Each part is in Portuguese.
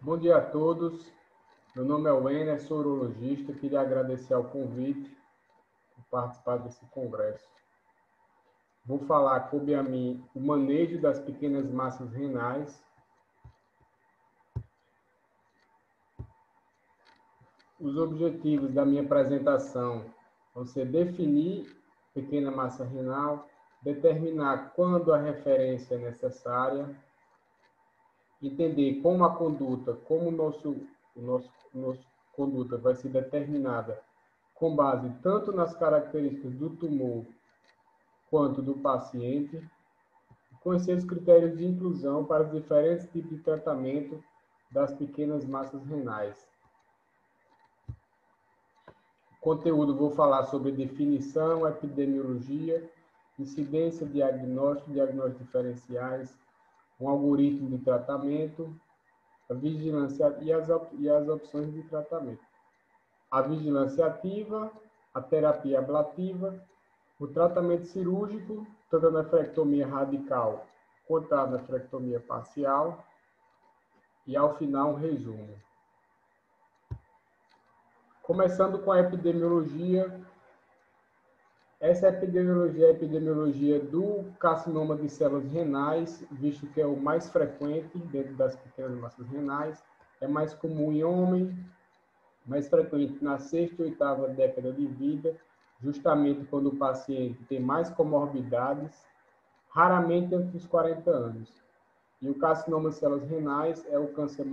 Bom dia a todos. Meu nome é Wenner, sou urologista. Queria agradecer ao convite por participar desse congresso. Vou falar, coube a mim, o manejo das pequenas massas renais. Os objetivos da minha apresentação vão ser definir pequena massa renal, determinar quando a referência é necessária, entender como a conduta, como nosso conduta vai ser determinada com base tanto nas características do tumor quanto do paciente, conhecer os critérios de inclusão para os diferentes tipos de tratamento das pequenas massas renais. Conteúdo, vou falar sobre definição, epidemiologia, incidência, diagnóstico diferenciais, um algoritmo de tratamento, a vigilância e as opções de tratamento. A vigilância ativa, a terapia ablativa, o tratamento cirúrgico, tanto a nefrectomia radical quanto a nefrectomia parcial, e ao final um resumo. Começando com a epidemiologia, essa epidemiologia é a epidemiologia do carcinoma de células renais, visto que é o mais frequente dentro das pequenas massas renais, é mais comum em homem, mais frequente na sexta e oitava década de vida, justamente quando o paciente tem mais comorbidades, raramente antes dos 40 anos. E o carcinoma de células renais é o câncer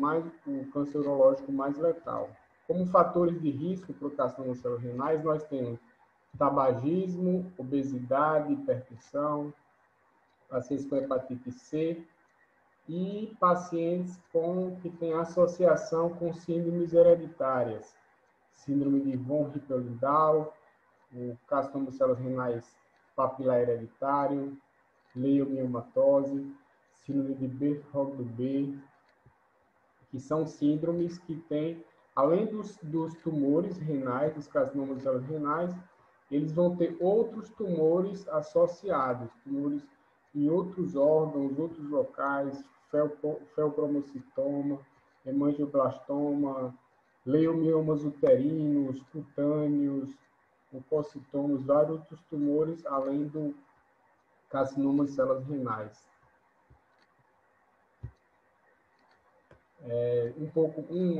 urológico mais letal. Como fatores de risco para o carcinoma de células renais, nós temos tabagismo, obesidade, hipertensão, pacientes com hepatite C e pacientes que têm associação com síndromes hereditárias, síndrome de von Hippel-Lindau, o carcinoma de células renais papilar hereditário, leiomiomatose, síndrome de Birt-Hogg-Dubé, que são síndromes que têm, além dos tumores renais, dos carcinomas de células renais, eles vão ter outros tumores associados, tumores em outros órgãos, outros locais, feocromocitoma, hemangioblastoma, leiomiomas uterinos, cutâneos, leucocitomas, vários outros tumores, além do carcinoma de células renais.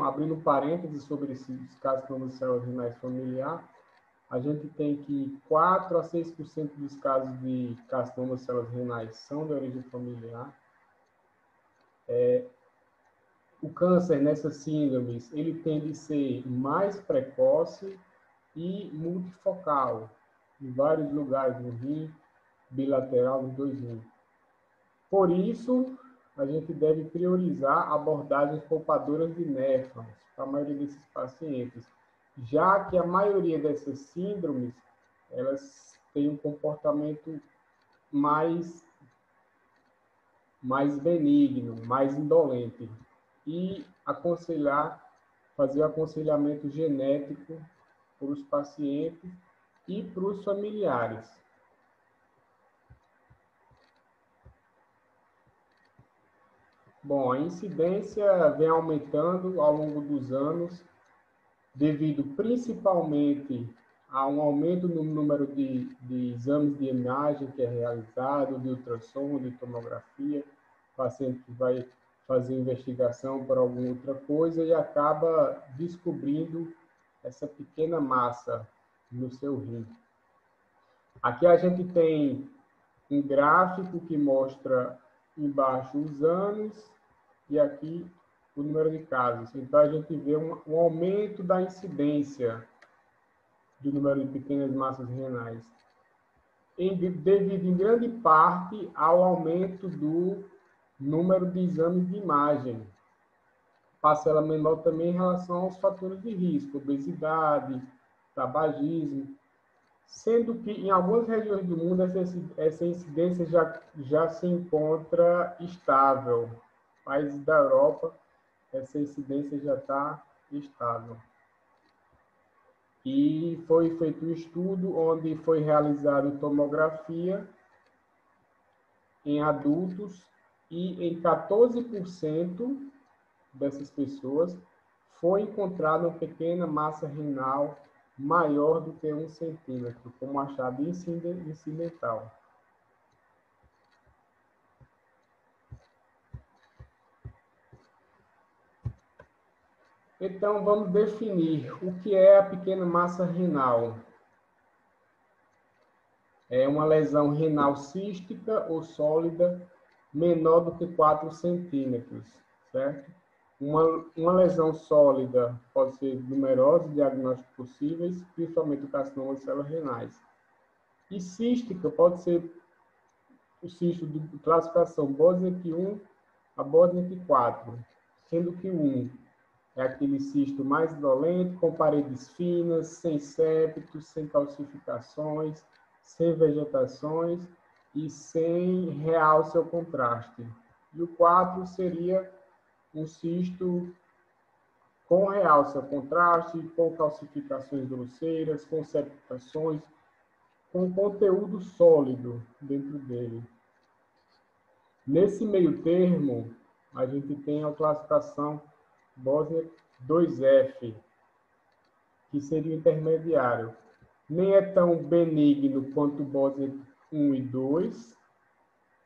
Abrindo parênteses sobre esses carcinomas de células renais familiar, a gente tem que 4 a 6% dos casos de carcinoma de células renais são de origem familiar. O câncer nessas síndromes, ele tende a ser mais precoce e multifocal, em vários lugares no rim, bilateral nos 2 rins. Por isso, a gente deve priorizar abordagens poupadoras de néfrons para a maioria desses pacientes, já que a maioria dessas síndromes, elas têm um comportamento mais benigno, mais indolente, e fazer o aconselhamento genético para os pacientes e para os familiares. Bom, a incidência vem aumentando ao longo dos anos, devido principalmente a um aumento no número de exames de imagem que é realizado, de ultrassom, de tomografia, o paciente que vai fazer investigação por alguma outra coisa e acaba descobrindo essa pequena massa no seu rim. Aqui a gente tem um gráfico que mostra embaixo os anos e aqui o número de casos. Então, a gente vê um aumento da incidência do número de pequenas massas renais, devido em grande parte ao aumento do número de exames de imagem. Parcela menor também em relação aos fatores de risco, obesidade, tabagismo, sendo que em algumas regiões do mundo essa incidência já se encontra estável. Países da Europa, essa incidência já está estável. E foi feito um estudo onde foi realizado tomografia em adultos e em 14% dessas pessoas, foi encontrada uma pequena massa renal maior do que 1 centímetro, como achado incidental. Então, vamos definir o que é a pequena massa renal. É uma lesão renal cística ou sólida menor do que 4 centímetros, certo? Uma lesão sólida pode ser numerosos diagnósticos possíveis, principalmente o carcinoma de células renais. E cística pode ser o cisto de classificação Bosniak 1 a Bosniak 4, sendo que o 1 é aquele cisto mais indolente, com paredes finas, sem septos, sem calcificações, sem vegetações e sem realce ou contraste. E o 4 seria um cisto com realce ou contraste, com calcificações grosseiras, com septações, com conteúdo sólido dentro dele. Nesse meio termo, a gente tem a classificação Bosniak 2F, que seria o intermediário. Nem é tão benigno quanto o Bosniak 1 e 2,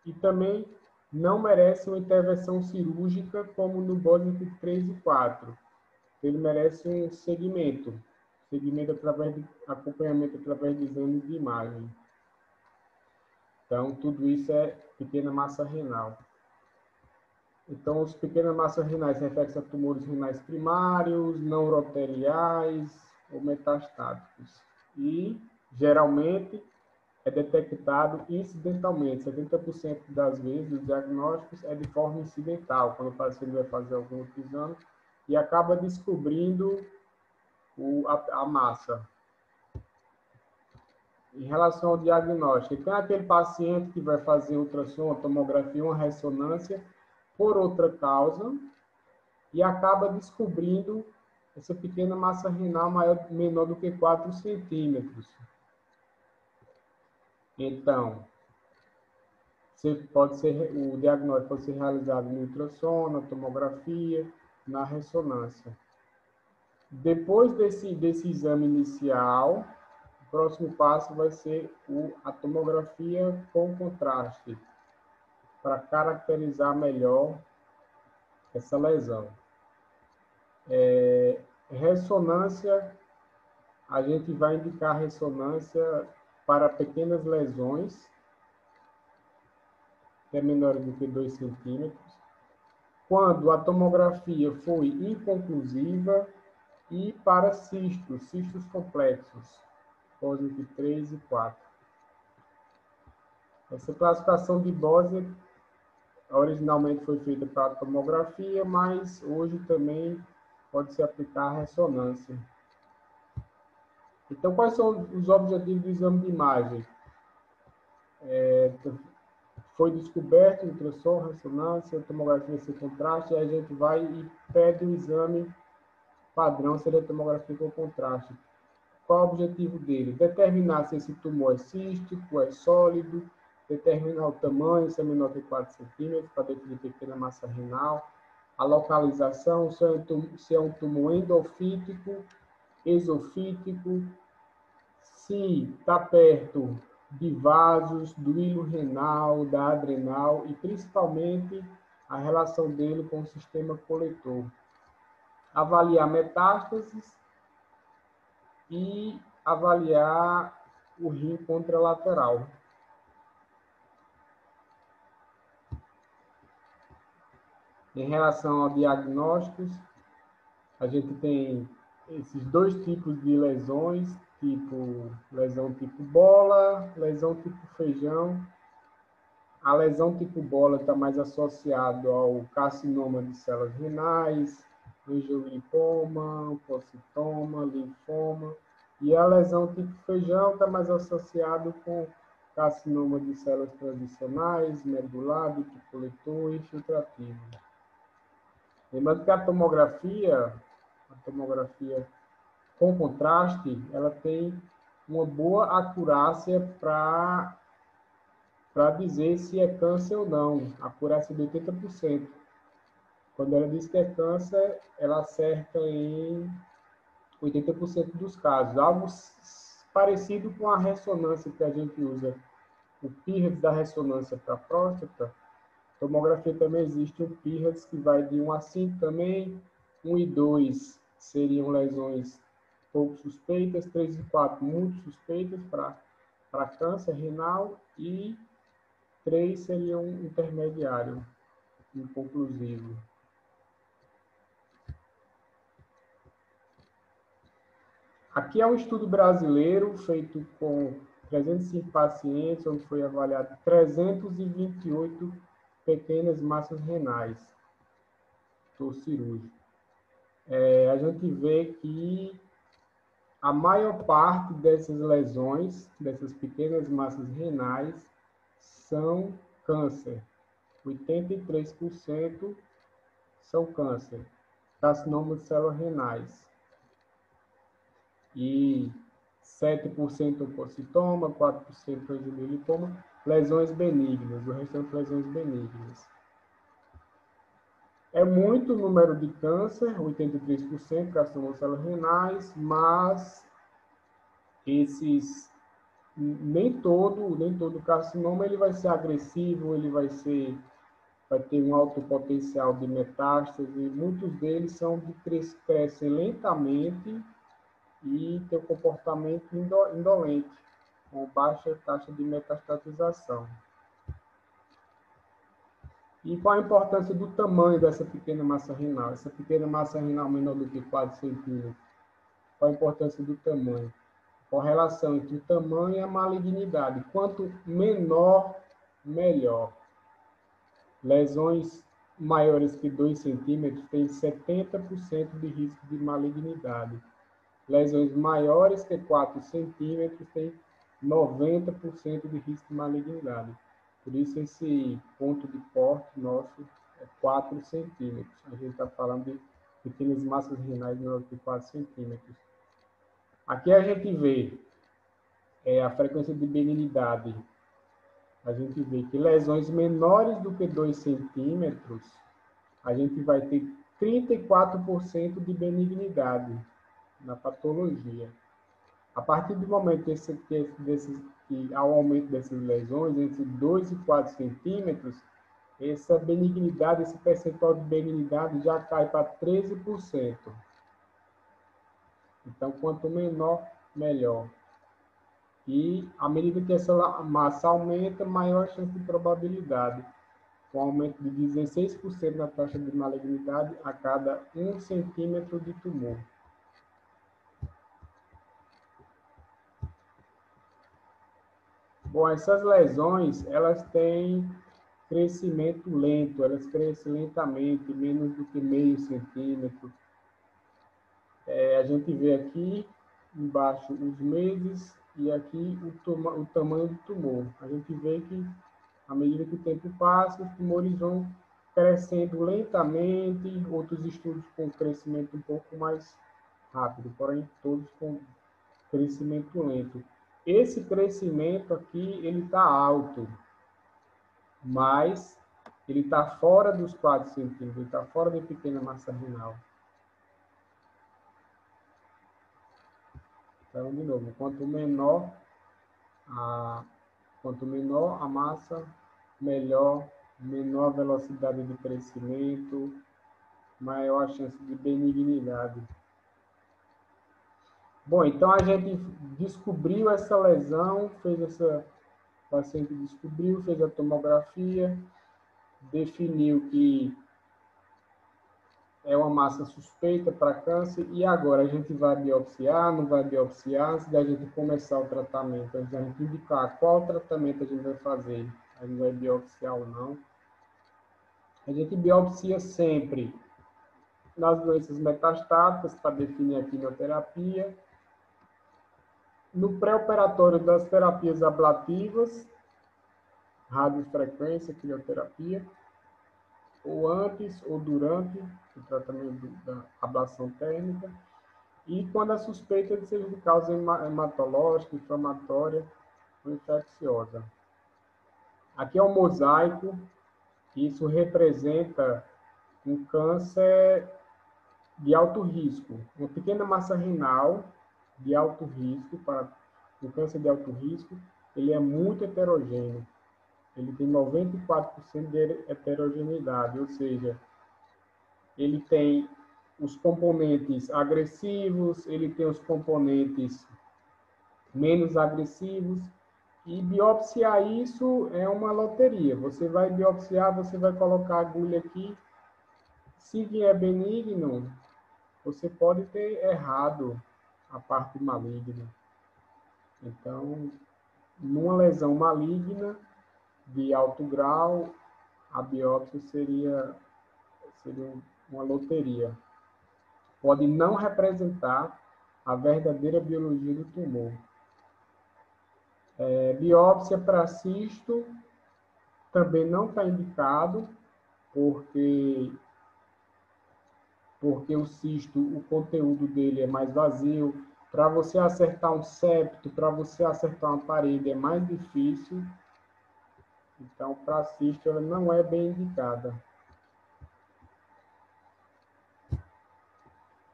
e também não merece uma intervenção cirúrgica como no Bosniak 3 e 4. Ele merece um segmento através de acompanhamento através de exames de imagem. Então, tudo isso é pequena massa renal. Então, as pequenas massas renais referem-se a tumores renais primários, não uroteliais ou metastáticos. E, geralmente, é detectado incidentalmente. 70% das vezes, os diagnósticos é de forma incidental, quando o paciente vai fazer algum outro exame e acaba descobrindo a massa. Em relação ao diagnóstico, tem aquele paciente que vai fazer ultrassom, tomografia, uma ressonância, por outra causa, e acaba descobrindo essa pequena massa renal menor do que 4 centímetros. Então, o diagnóstico pode ser realizado no ultrassom, na tomografia, na ressonância. Depois desse exame inicial, o próximo passo vai ser a tomografia com contraste, para caracterizar melhor essa lesão. Ressonância, a gente vai indicar ressonância para pequenas lesões, que é menor do que 2 centímetros, quando a tomografia foi inconclusiva, e para cistos complexos, Bosniak 3 e 4. Essa classificação de Bosniak originalmente foi feita para a tomografia, mas hoje também pode se aplicar a ressonância. Então, quais são os objetivos do exame de imagem? Foi descoberto ultrassom, ressonância, tomografia sem contraste, e a gente vai e pede o exame padrão, seria a tomografia com contraste. Qual é o objetivo dele? Determinar se esse tumor é cístico, é sólido, determinar o tamanho, se é menor que 4 centímetros, para definir pequena massa renal, a localização, se é um tumor endofítico, exofítico, se está perto de vasos, do hilo renal, da adrenal e principalmente a relação dele com o sistema coletor. Avaliar metástases e avaliar o rim contralateral. Em relação a diagnósticos, a gente tem esses dois tipos de lesões, lesão tipo bola, lesão tipo feijão. A lesão tipo bola está mais associada ao carcinoma de células renais, angiolipoma, pocitoma, linfoma. E a lesão tipo feijão está mais associada com carcinoma de células transicionais, medular, coletor e infiltrativo. Lembrando que a tomografia com contraste, ela tem uma boa acurácia para dizer se é câncer ou não, acurácia de 80%. Quando ela diz que é câncer, ela acerta em 80% dos casos. Algo parecido com a ressonância que a gente usa, o PIRADS da ressonância para a próstata. Tomografia também existe um PIRADS que vai de 1 a 5 também. 1 e 2 seriam lesões pouco suspeitas, 3 e 4 muito suspeitas para câncer renal e 3 seriam intermediário, inconclusivo. Aqui é um estudo brasileiro feito com 305 pacientes, onde foi avaliado 328 pequenas massas renais do cirúrgico. A gente vê que a maior parte dessas lesões, dessas pequenas massas renais, são câncer. 83% são câncer, carcinoma de células renais. E 7% opocitoma, 4% angiolipoma, lesões benignas, o restante lesões benignas. É muito número de câncer, 83% carcinoma de células renais, mas nem todo carcinoma ele vai ser agressivo, ele vai ter um alto potencial de metástase, muitos deles são de crescem lentamente e tem um comportamento indolente, com baixa taxa de metastatização. E qual a importância do tamanho dessa pequena massa renal? Essa pequena massa renal menor do que 4 centímetros. Qual a importância do tamanho? Correlação entre o tamanho e a malignidade. Quanto menor, melhor. Lesões maiores que 2 centímetros têm 70% de risco de malignidade. Lesões maiores que 4 centímetros têm 90% de risco de malignidade. Por isso, esse ponto de corte nosso é 4 centímetros. A gente está falando de pequenas massas renais menor que 4 centímetros. Aqui a gente vê a frequência de benignidade. A gente vê que lesões menores do que 2 centímetros, a gente vai ter 34% de benignidade na patologia. A partir do momento que há um aumento dessas lesões, entre 2 e 4 centímetros, essa benignidade, esse percentual de benignidade já cai para 13%. Então, quanto menor, melhor. E, à medida que essa massa aumenta, maior a chance de probabilidade. Com aumento de 16% na taxa de malignidade a cada 1 centímetro de tumor. Bom, essas lesões, elas têm crescimento lento, elas crescem lentamente, menos do que meio centímetro. A gente vê aqui embaixo os meses e aqui o tamanho do tumor. A gente vê que, à medida que o tempo passa, os tumores vão crescendo lentamente, outros estudos com crescimento um pouco mais rápido, porém todos com crescimento lento. Esse crescimento aqui, ele está alto, mas ele está fora dos 4 centímetros, ele está fora da pequena massa renal. Então, de novo, quanto menor a massa, menor a velocidade de crescimento, maior a chance de benignidade. Bom, então a gente descobriu essa lesão, o paciente descobriu, fez a tomografia, definiu que é uma massa suspeita para câncer, e agora a gente vai biopsiar, não vai biopsiar, antes da gente começar o tratamento, antes da gente indicar qual tratamento a gente vai fazer, a gente vai biopsiar ou não. A gente biopsia sempre nas doenças metastáticas para definir a quimioterapia, no pré-operatório das terapias ablativas, radiofrequência, quimioterapia, ou antes ou durante o tratamento da ablação térmica, e quando a suspeita de ser de causa hematológica, inflamatória ou infecciosa. Aqui é um mosaico, isso representa um câncer de alto risco. Uma pequena massa renal de alto risco, para o câncer de alto risco, ele é muito heterogêneo. Ele tem 94% de heterogeneidade, ou seja, ele tem os componentes agressivos, ele tem os componentes menos agressivos, e biopsiar isso é uma loteria. Você vai biopsiar, você vai colocar a agulha aqui, se vier benigno, você pode ter errado a parte maligna. Então, numa lesão maligna de alto grau, a biópsia seria uma loteria. Pode não representar a verdadeira biologia do tumor. Biópsia para cisto também não está indicado, porque o cisto, o conteúdo dele é mais vazio. Para você acertar um septo, para você acertar uma parede é mais difícil. Então, para cisto, ela não é bem indicada.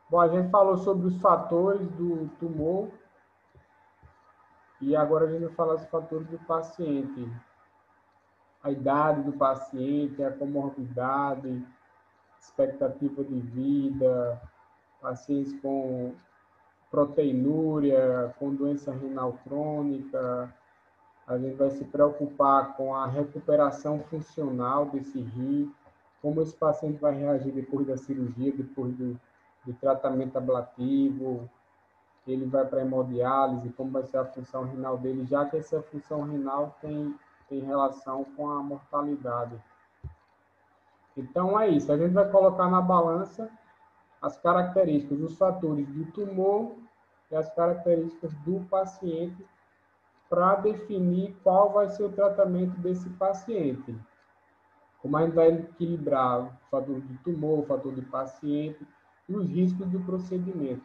Bom, a gente falou sobre os fatores do tumor e agora a gente vai falar dos fatores do paciente. A idade do paciente, a comorbidade, expectativa de vida, pacientes com proteinúria, com doença renal crônica. A gente vai se preocupar com a recuperação funcional desse rim, como esse paciente vai reagir depois da cirurgia, depois do tratamento ablativo, ele vai para hemodiálise, como vai ser a função renal dele, já que essa função renal tem relação com a mortalidade. Então, é isso. A gente vai colocar na balança as características, os fatores do tumor e as características do paciente para definir qual vai ser o tratamento desse paciente. Como a gente vai equilibrar o fator do tumor, o fator do paciente e os riscos do procedimento,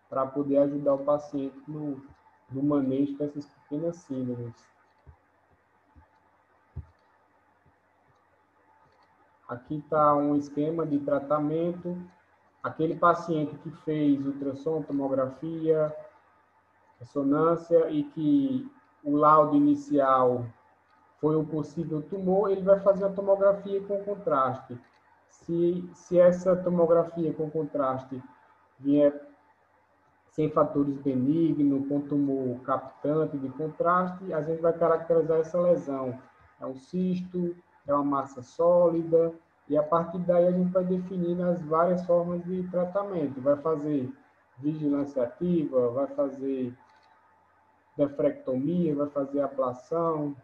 para poder ajudar o paciente no manejo dessas pequenas síndromes. Aqui está um esquema de tratamento. Aquele paciente que fez ultrassom, tomografia, ressonância e que o laudo inicial foi um possível tumor, ele vai fazer a tomografia com contraste. Se essa tomografia com contraste vier sem fatores benignos, com tumor captante de contraste, a gente vai caracterizar essa lesão. É um cisto, é uma massa sólida, e a partir daí a gente vai definir as várias formas de tratamento. Vai fazer vigilância ativa, vai fazer nefrectomia, vai fazer ablação.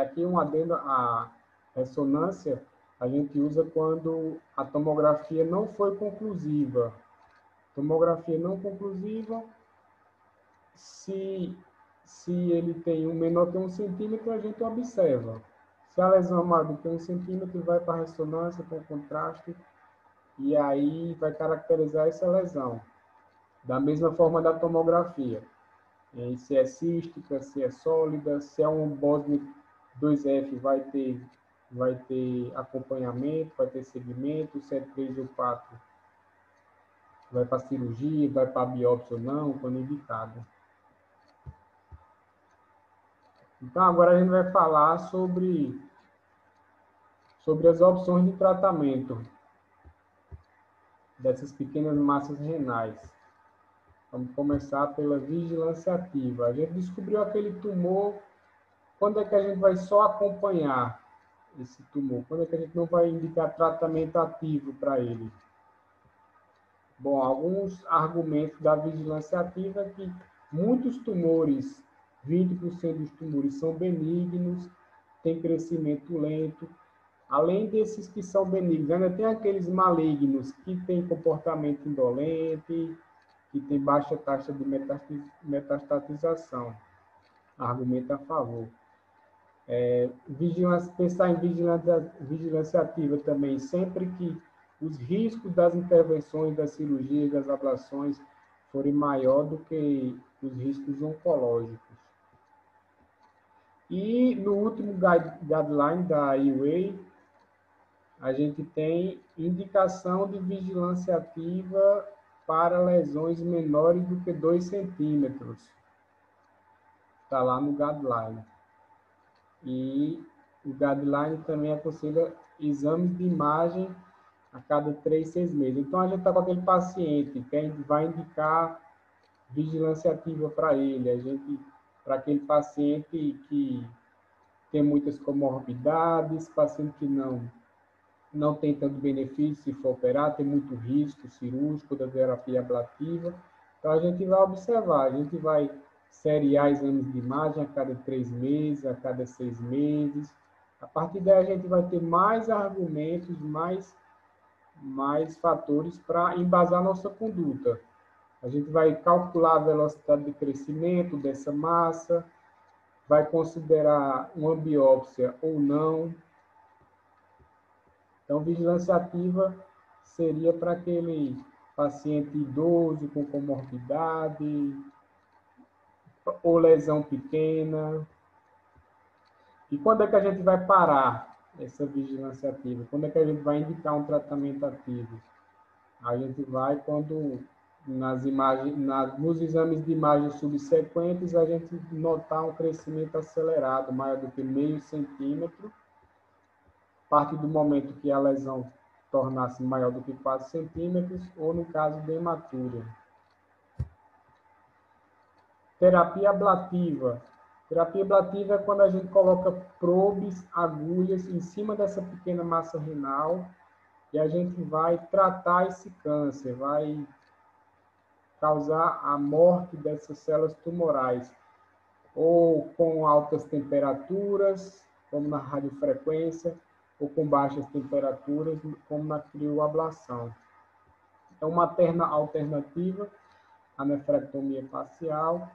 Aqui um adendo à ressonância, a gente usa quando a tomografia não foi conclusiva. Tomografia não conclusiva, se ele tem um menor que 1 centímetro, a gente observa. Se a lesão é maior do que 1 centímetro, vai para a ressonância com contraste e aí vai caracterizar essa lesão. Da mesma forma da tomografia. Se é cística, se é sólida, se é um Bosnick 2F, vai ter acompanhamento, vai ter segmento, se é 3 ou 4, vai para cirurgia, vai para biópsia ou não, quando indicado. Então, agora a gente vai falar sobre as opções de tratamento dessas pequenas massas renais. Vamos começar pela vigilância ativa. A gente descobriu aquele tumor, quando é que a gente vai só acompanhar esse tumor? Quando é que a gente não vai indicar tratamento ativo para ele? Bom, alguns argumentos da vigilância ativa é que muitos tumores, 20% dos tumores são benignos, tem crescimento lento. Além desses que são benignos, ainda tem aqueles malignos que têm comportamento indolente, que tem baixa taxa de metastatização. Argumento a favor. Pensar em vigilância ativa também, sempre que os riscos das intervenções, das cirurgias, das ablações forem maior do que os riscos oncológicos. E no último guideline da IUA, a gente tem indicação de vigilância ativa para lesões menores do que 2 centímetros. Está lá no guideline. E o guideline também aconselha exames de imagem a cada 3, 6 meses. Então, a gente está com aquele paciente que a gente vai indicar vigilância ativa para ele. Para aquele paciente que tem muitas comorbidades, paciente que não tem tanto benefício se for operar, tem muito risco cirúrgico da terapia ablativa. Então, a gente vai observar, a gente vai seriar exames de imagem a cada 3 meses, a cada 6 meses. A partir daí, a gente vai ter mais argumentos, mais fatores para embasar nossa conduta. A gente vai calcular a velocidade de crescimento dessa massa, vai considerar uma biópsia ou não. Então, vigilância ativa seria para aquele paciente idoso com comorbidade ou lesão pequena. E quando é que a gente vai parar essa vigilância ativa? Quando é que a gente vai indicar um tratamento ativo? A gente vai quando nos exames de imagem subsequentes a gente notar um crescimento acelerado, maior do que 0,5 centímetro, a partir do momento que a lesão tornar-se maior do que 4 centímetros, ou no caso de hematura. Terapia ablativa. Terapia ablativa é quando a gente coloca probes, agulhas em cima dessa pequena massa renal e a gente vai tratar esse câncer, vai causar a morte dessas células tumorais, ou com altas temperaturas, como na radiofrequência, ou com baixas temperaturas, como na crioablação. É uma alternativa à nefrectomia parcial,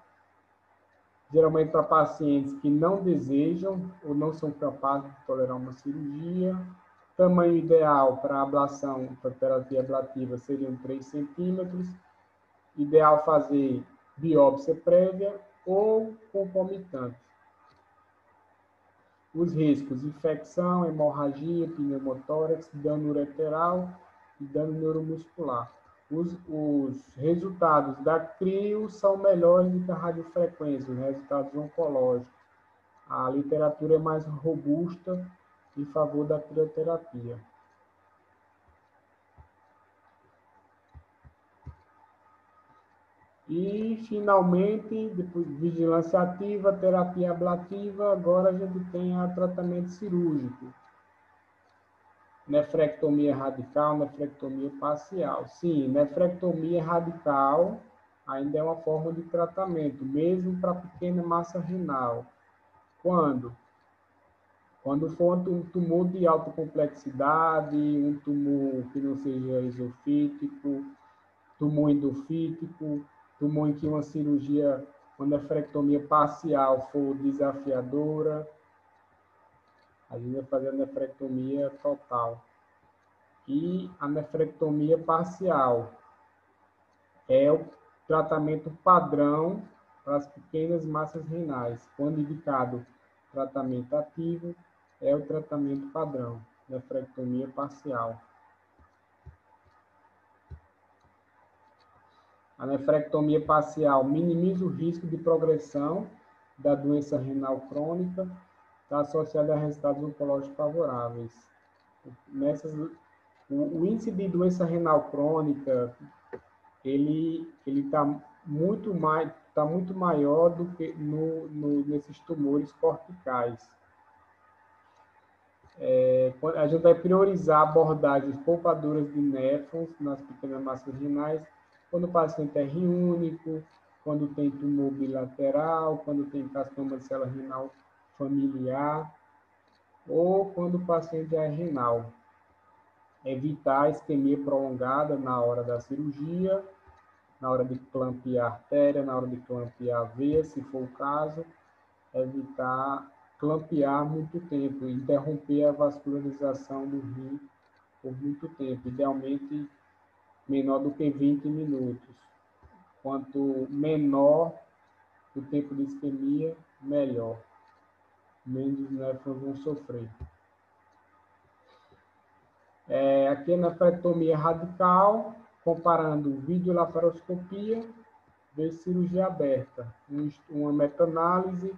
geralmente para pacientes que não desejam ou não são capazes de tolerar uma cirurgia. Tamanho ideal para ablação, para terapia ablativa, seriam 3 centímetros. Ideal fazer biópsia prévia ou concomitante. Os riscos: infecção, hemorragia, pneumotórax, dano ureteral e dano neuromuscular. Os resultados da crio são melhores do que a radiofrequência, os resultados oncológicos. A literatura é mais robusta em favor da crioterapia. E, finalmente, depois de vigilância ativa, terapia ablativa, agora a gente tem o tratamento cirúrgico. Nefrectomia radical, nefrectomia parcial. Sim, nefrectomia radical ainda é uma forma de tratamento, mesmo para pequena massa renal. Quando? Quando for um tumor de alta complexidade, um tumor que não seja esofítico, tumor endofítico, tumor em que uma cirurgia, uma nefrectomia parcial for desafiadora, a gente vai fazer a nefrectomia total. E a nefrectomia parcial é o tratamento padrão para as pequenas massas renais. Quando indicado tratamento ativo, é o tratamento padrão, nefrectomia parcial. A nefrectomia parcial minimiza o risco de progressão da doença renal crônica, está associada a resultados oncológicos favoráveis. O índice de doença renal crônica, ele está muito maior do que nesses tumores corticais. A gente vai priorizar abordagens poupadoras de néfrons nas pequenas massas renais, quando o paciente é único, quando tem tumor bilateral, quando tem carcinoma de célula renal familiar, ou quando o paciente é renal. Evitar a isquemia prolongada na hora da cirurgia, na hora de clampear a artéria, na hora de clampear a veia, se for o caso. Evitar clampear muito tempo, interromper a vascularização do rim por muito tempo, idealmente menor do que 20 minutos. Quanto menor o tempo de isquemia, melhor. Menos os néfrons vão sofrer. Aqui na nefrectomia radical, comparando videolaparoscopia versus cirurgia aberta. Uma meta-análise,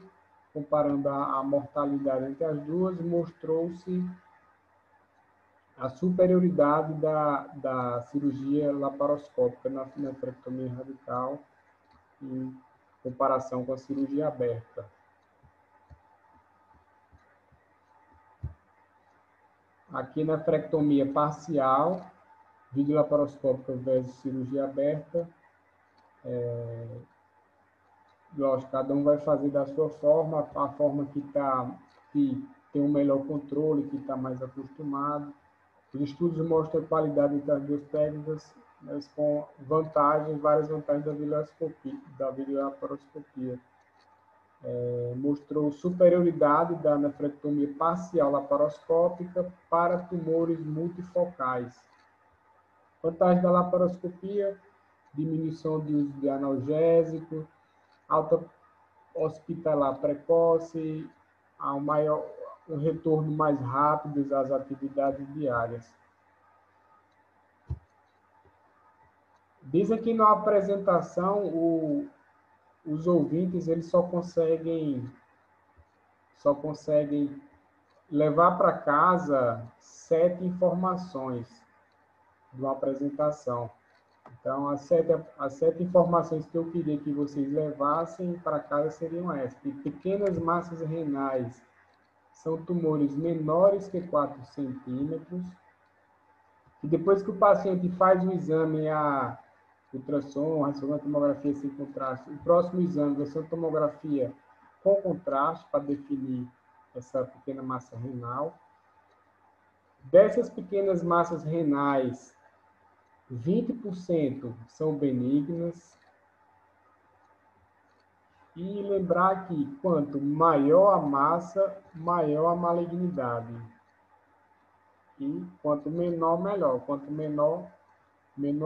comparando a mortalidade entre as duas, mostrou-se a superioridade da cirurgia laparoscópica na nefrectomia radical em comparação com a cirurgia aberta. Aqui na nefrectomia parcial, videolaparoscópica versus cirurgia aberta, lógico, cada um vai fazer da sua forma, a forma que tem um melhor controle, que está mais acostumado. Os estudos mostram a qualidade das duas técnicas, mas com várias vantagens da videolaparoscopia. Mostrou superioridade da nefrectomia parcial laparoscópica para tumores multifocais. Vantagem da laparoscopia: diminuição de uso de analgésico, alta hospitalar precoce, um retorno mais rápido às atividades diárias. Diz aqui na apresentação, os ouvintes eles só conseguem levar para casa 7 informações de uma apresentação. Então, as sete informações que eu queria que vocês levassem para casa seriam essas. Pequenas massas renais são tumores menores que 4 centímetros. E depois que o paciente faz o exame, a ultrassom, a ressonância, tomografia sem contraste, o próximo exame vai ser uma tomografia com contraste para definir essa pequena massa renal. Dessas pequenas massas renais, 20% são benignas. E lembrar que quanto maior a massa, maior a malignidade. E quanto menor, melhor. Quanto menor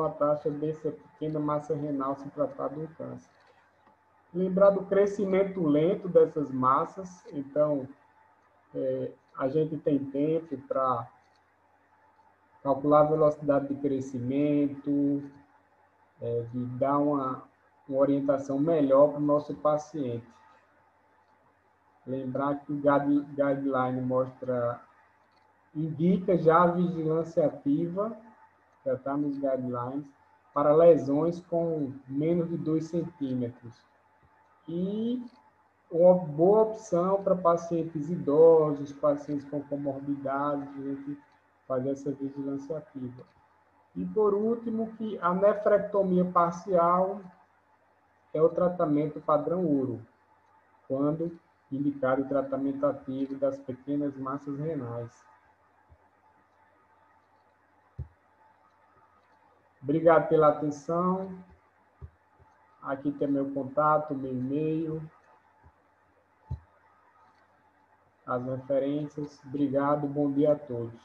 a taxa dessa pequena massa renal se tratar de um câncer. Lembrar do crescimento lento dessas massas. Então, a gente tem tempo para calcular a velocidade de crescimento, de dar uma orientação melhor para o nosso paciente. Lembrar que o guideline indica já a vigilância ativa, já está nos guidelines, para lesões com menos de 2 centímetros. E uma boa opção para pacientes idosos, pacientes com comorbidades, a gente fazer essa vigilância ativa. E, por último, que a nefrectomia parcial é o tratamento padrão ouro, quando indicado o tratamento ativo das pequenas massas renais. Obrigado pela atenção. Aqui tem meu contato, meu e-mail, as referências. Obrigado, bom dia a todos.